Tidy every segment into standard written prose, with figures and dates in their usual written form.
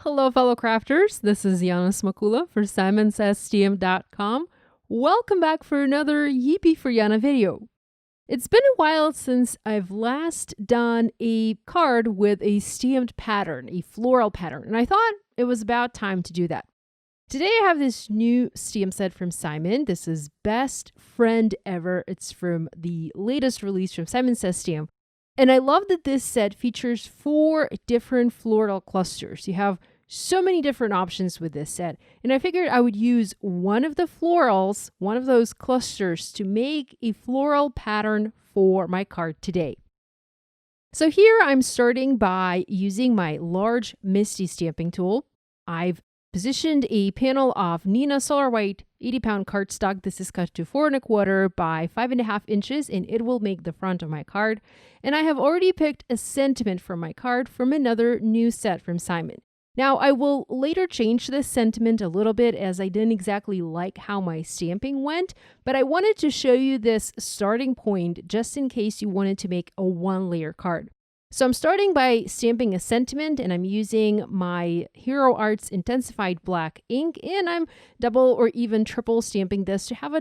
Hello, fellow crafters. This is Yana Smakula for SimonsSTM.com. Welcome back for another Yippee For Yana video. It's been a while since I've last done a card with a stamped pattern, a floral pattern, and I thought it was about time to do that. Today I have this new stamp set from Simon. This is Best Friend Ever. It's from the latest release from Simon Says Stamp. And I love that this set features 4 different floral clusters. You have so many different options with this set. And I figured I would use one of the florals, one of those clusters, to make a floral pattern for my card today. So here I'm starting by using my large misti stamping tool. I've positioned a panel of neenah Solar White 80-pound cardstock. This is cut to 4 1/4 by 5.5 inches, and it will make the front of my card. And I have already picked a sentiment for my card from another new set from Simon. Now, I will later change this sentiment a little bit as I didn't exactly like how my stamping went, but I wanted to show you this starting point just in case you wanted to make a 1-layer card. So I'm starting by stamping a sentiment, and I'm using my Hero Arts Intensified Black ink, and I'm double or even triple stamping this to have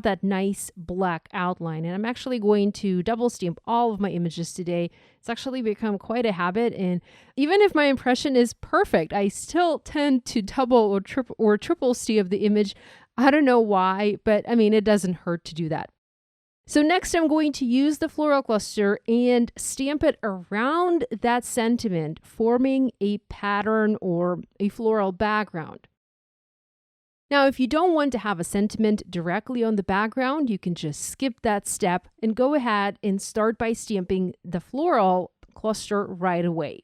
that nice black outline. And I'm actually going to double stamp all of my images today. It's actually become quite a habit, and even if my impression is perfect, I still tend to double or triple stamp the image. I don't know why, but I mean, it doesn't hurt to do that. So next I'm going to use the floral cluster and stamp it around that sentiment, forming a pattern or a floral background. Now, if you don't want to have a sentiment directly on the background, you can just skip that step and go ahead and start by stamping the floral cluster right away.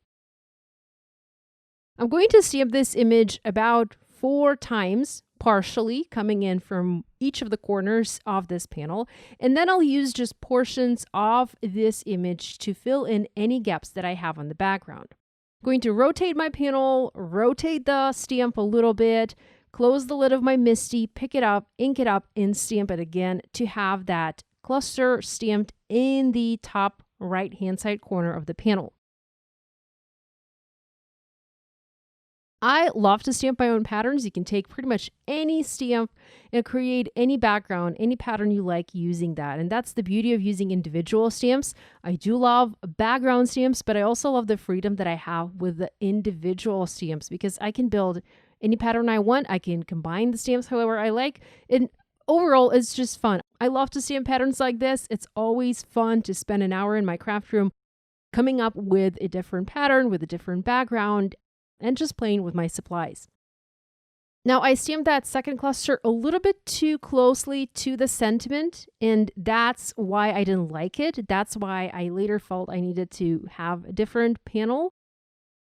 I'm going to stamp this image about 4 times, partially coming in from each of the corners of this panel, and then I'll use just portions of this image to fill in any gaps that I have on the background. I'm going to rotate my panel, rotate the stamp a little bit, close the lid of my misti, pick it up, ink it up, and stamp it again to have that cluster stamped in the top right-hand side corner of the panel. I love to stamp my own patterns. You can take pretty much any stamp and create any background, any pattern you like using that. And that's the beauty of using individual stamps. I do love background stamps, but I also love the freedom that I have with the individual stamps because I can build any pattern I want. I can combine the stamps however I like. And overall, it's just fun. I love to stamp patterns like this. It's always fun to spend an hour in my craft room coming up with a different pattern, with a different background, and just playing with my supplies. Now, I stamped that second cluster a little bit too closely to the sentiment, and that's why I didn't like it. That's why I later felt I needed to have a different panel.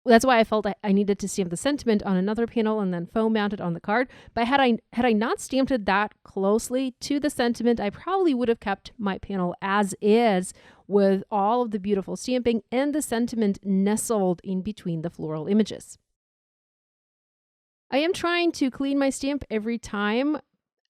That's why I felt I needed to stamp the sentiment on another panel and then foam mount it on the card. But had I not stamped it that closely to the sentiment, I probably would have kept my panel as is with all of the beautiful stamping and the sentiment nestled in between the floral images. I am trying to clean my stamp every time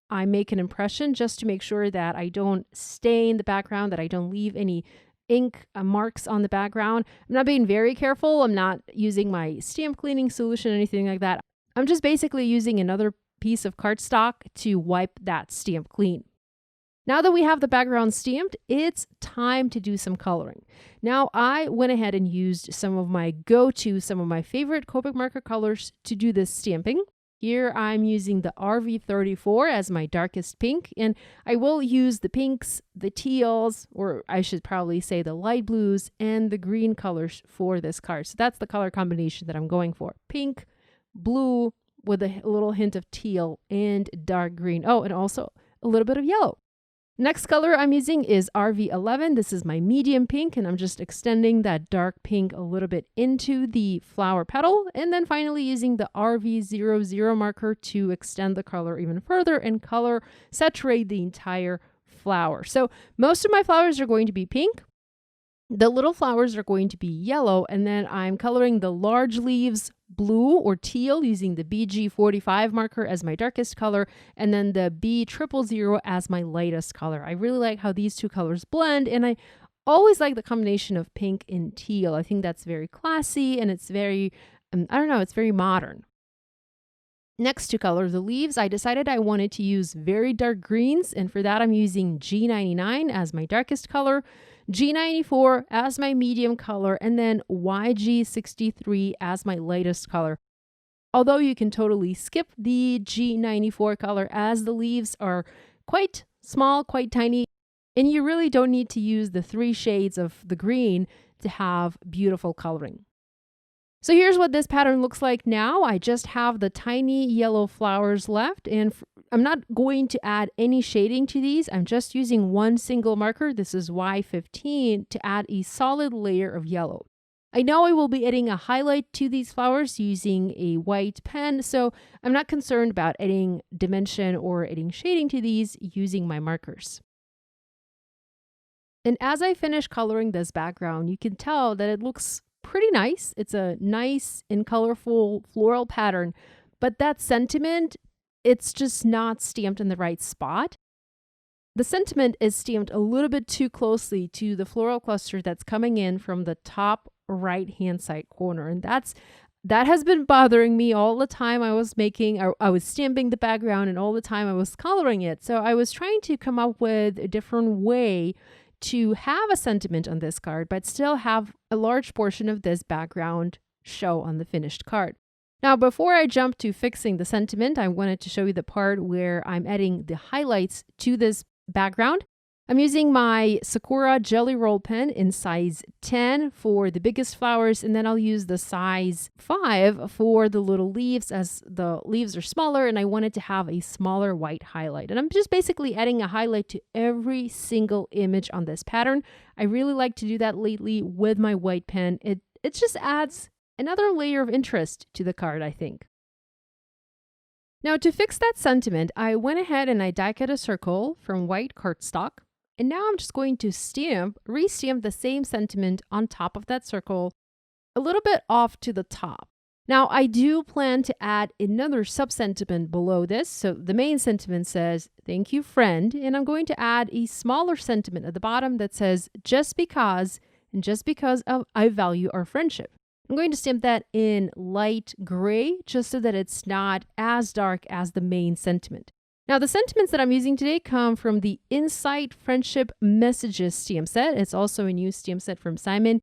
I make an impression just to make sure that I don't stain the background, that I don't leave any ink marks on the background. I'm not being very careful. I'm not using my stamp cleaning solution or anything like that. I'm just basically using another piece of cardstock to wipe that stamp clean. Now that we have the background stamped, it's time to do some coloring. Now, I went ahead and used some of my favorite Copic marker colors to do this stamping. Here I'm using the RV34 as my darkest pink, and I will use the pinks, the teals, or I should probably say the light blues, and the green colors for this card. So that's the color combination that I'm going for. Pink, blue, with a little hint of teal, and dark green. Oh, and also a little bit of yellow. Next color I'm using is RV11. This is my medium pink, and I'm just extending that dark pink a little bit into the flower petal. And then finally using the RV00 marker to extend the color even further and color saturate the entire flower. So most of my flowers are going to be pink. The little flowers are going to be yellow, and then I'm coloring the large leaves blue or teal using the BG45 marker as my darkest color, and then the B000 as my lightest color. I really like how these two colors blend, and I always like the combination of pink and teal. I think that's very classy, and it's very I don't know, it's very modern. Next, to color the leaves, I decided I wanted to use very dark greens, and for that I'm using G99 as my darkest color, G94 as my medium color, and then YG63 as my lightest color. Although you can totally skip the G94 color, as the leaves are quite small, quite tiny, and you really don't need to use the 3 shades of the green to have beautiful coloring. So here's what this pattern looks like now. I just have the tiny yellow flowers left, and I'm not going to add any shading to these. I'm just using one single marker. This is Y15 to add a solid layer of yellow. I know I will be adding a highlight to these flowers using a white pen, so I'm not concerned about adding dimension or adding shading to these using my markers. And as I finish coloring this background, you can tell that it looks pretty nice. It's a nice and colorful floral pattern, but that sentiment, it's just not stamped in the right spot. The sentiment is stamped a little bit too closely to the floral cluster that's coming in from the top right hand side corner, and that has been bothering me all the time I was stamping the background, and all the time I was coloring it. So I was trying to come up with a different way to have a sentiment on this card, but still have a large portion of this background show on the finished card. Now, before I jump to fixing the sentiment, I wanted to show you the part where I'm adding the highlights to this background. I'm using my Sakura Jelly Roll pen in size 10 for the biggest flowers, and then I'll use the size 5 for the little leaves, as the leaves are smaller and I wanted to have a smaller white highlight. And I'm just basically adding a highlight to every single image on this pattern. I really like to do that lately with my white pen. It just adds another layer of interest to the card, I think. Now, to fix that sentiment, I went ahead and I die cut a circle from white cardstock. And now I'm just going to re-stamp the same sentiment on top of that circle, a little bit off to the top. Now, I do plan to add another sub-sentiment below this. So the main sentiment says, "Thank you, friend." And I'm going to add a smaller sentiment at the bottom that says, "Just because, and just because I value our friendship." I'm going to stamp that in light gray, just so that it's not as dark as the main sentiment. Now, the sentiments that I'm using today come from the Insight Friendship Messages stamp set. It's also a new stamp set from Simon,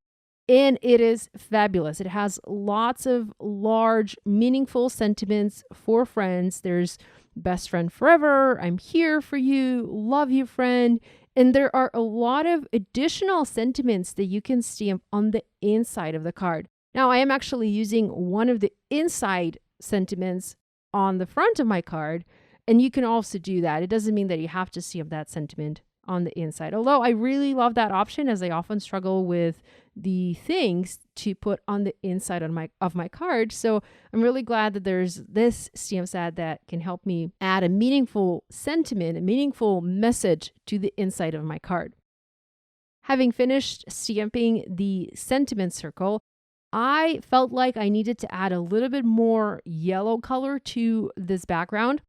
and it is fabulous. It has lots of large, meaningful sentiments for friends. There's best friend forever, I'm here for you, love you, friend. And there are a lot of additional sentiments that you can stamp on the inside of the card. Now, I am actually using one of the inside sentiments on the front of my card, and you can also do that. It doesn't mean that you have to stamp that sentiment on the inside. Although I really love that option, as I often struggle with the things to put on the inside of my card. So I'm really glad that there's this stamp set that can help me add a meaningful sentiment, a meaningful message to the inside of my card. Having finished stamping the sentiment circle, I felt like I needed to add a little bit more yellow color to this background.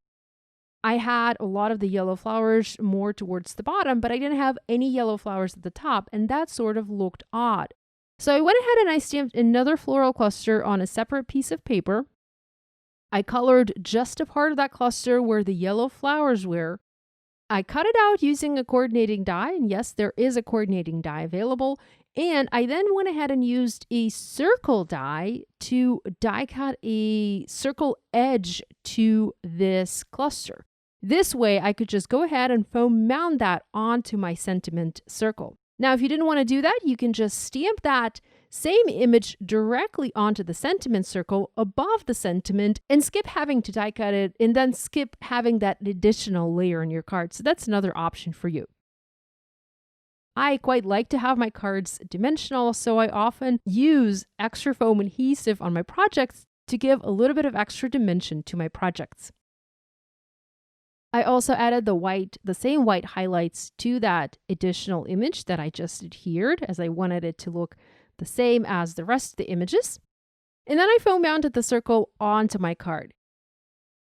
I had a lot of the yellow flowers more towards the bottom, but I didn't have any yellow flowers at the top, and that sort of looked odd. So I went ahead and I stamped another floral cluster on a separate piece of paper. I colored just a part of that cluster where the yellow flowers were. I cut it out using a coordinating die, and yes, there is a coordinating die available. And I then went ahead and used a circle die to die cut a circle edge to this cluster. This way, I could just go ahead and foam mount that onto my sentiment circle. Now, if you didn't want to do that, you can just stamp that same image directly onto the sentiment circle above the sentiment and skip having to die cut it, and then skip having that additional layer on your card. So that's another option for you. I quite like to have my cards dimensional, so I often use extra foam adhesive on my projects to give a little bit of extra dimension to my projects. I also added the same white highlights to that additional image that I just adhered, as I wanted it to look the same as the rest of the images. And then I foam mounted the circle onto my card.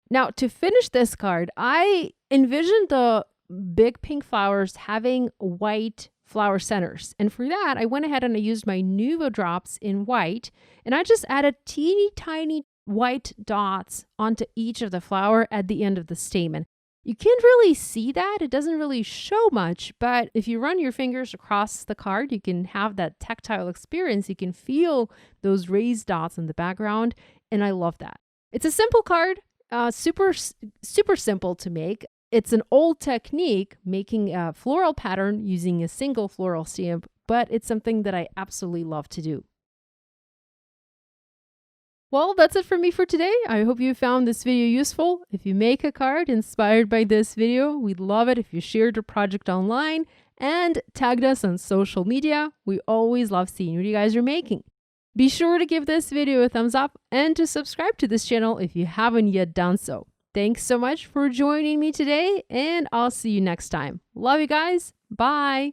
Now, to finish this card, I envisioned the big pink flowers having white flower centers. And for that, I went ahead and I used my Nuvo drops in white, and I just added teeny tiny white dots onto each of the flower at the end of the stamen. You can't really see that. It doesn't really show much, but if you run your fingers across the card, you can have that tactile experience. You can feel those raised dots in the background, and I love that. It's a simple card, super simple to make. It's an old technique, making a floral pattern using a single floral stamp, but it's something that I absolutely love to do. Well, that's it for me for today. I hope you found this video useful. If you make a card inspired by this video, we'd love it if you shared your project online and tagged us on social media. We always love seeing what you guys are making. Be sure to give this video a thumbs up and to subscribe to this channel if you haven't yet done so. Thanks so much for joining me today, and I'll see you next time. Love you guys. Bye.